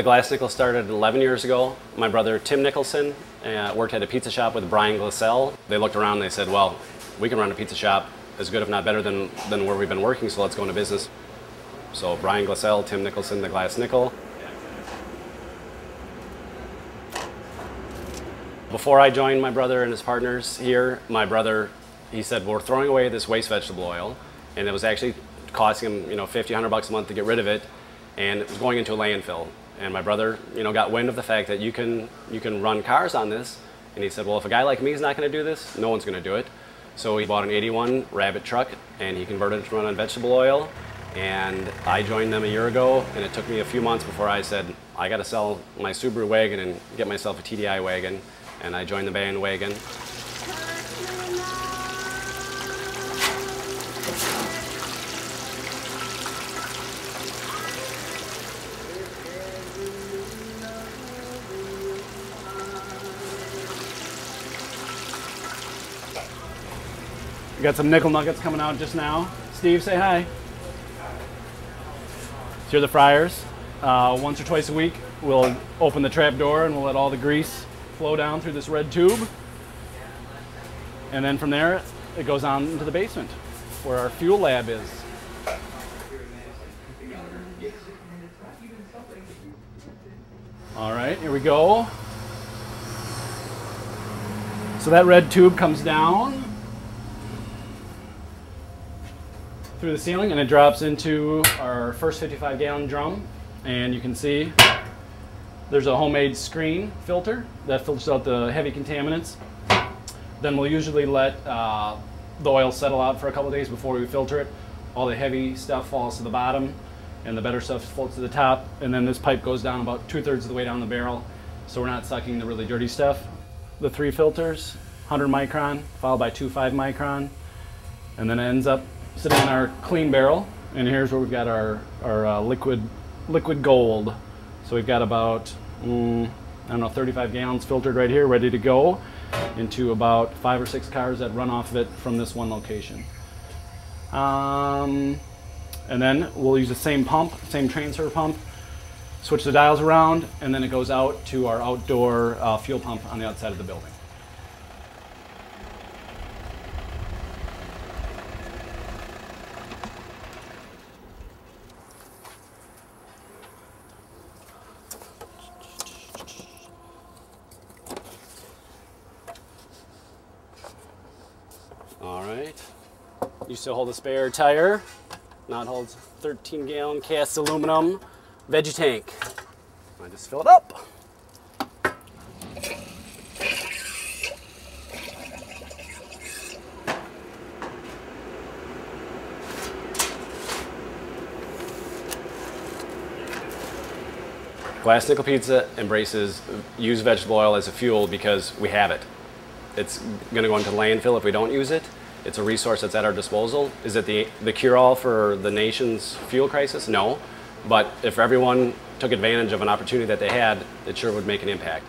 The glass nickel started 11 years ago. My brother Tim Nicholson worked at a pizza shop with Brian Glassell. They looked around and they said, well, we can run a pizza shop as good if not better than where we've been working, so let's go into business. So Brian Glassell, Tim Nicholson, the glass nickel. Before I joined my brother and his partners here, my brother, he said, we're throwing away this waste vegetable oil, and it was actually costing him, 50, 100 bucks a month to get rid of it, and it was going into a landfill. And my brother, got wind of the fact that you can run cars on this, and he said, well, if a guy like me is not going to do this, no one's going to do it. So he bought an 81 Rabbit truck, and he converted it to run on vegetable oil, and I joined them a year ago, and it took me a few months before I said, I got to sell my Subaru wagon and get myself a TDI wagon. And I joined the bandwagon. We got some nickel nuggets coming out just now. Steve, say hi. So here are the fryers. Once or twice a week, we'll open the trap door and we'll let all the grease flow down through this red tube, and then from there it goes on into the basement where our fuel lab is. All right, here we go. So that red tube comes down through the ceiling and it drops into our first 55-gallon drum, and you can see there's a homemade screen filter that filters out the heavy contaminants. Then we'll usually let the oil settle out for a couple of days before we filter it. All the heavy stuff falls to the bottom and the better stuff floats to the top. And then this pipe goes down about 2/3 of the way down the barrel, so we're not sucking the really dirty stuff. The 3 filters, 100 micron, followed by 2 5 micron. And then it ends up sitting in our clean barrel. And here's where we've got our liquid gold. So we've got about, 35 gallons filtered right here, ready to go into about 5 or 6 cars that run off of it from this one location. And then we'll use the same pump, same transfer pump, switch the dials around, and then it goes out to our outdoor fuel pump on the outside of the building. All right, you still hold a spare tire. Now it holds 13-gallon cast aluminum veggie tank. I just fill it up. Glass Nickel Pizza embraces used vegetable oil as a fuel because we have it. It's going to go into landfill if we don't use it. It's a resource that's at our disposal. Is it the cure-all for the nation's fuel crisis? No. But if everyone took advantage of an opportunity that they had, it sure would make an impact.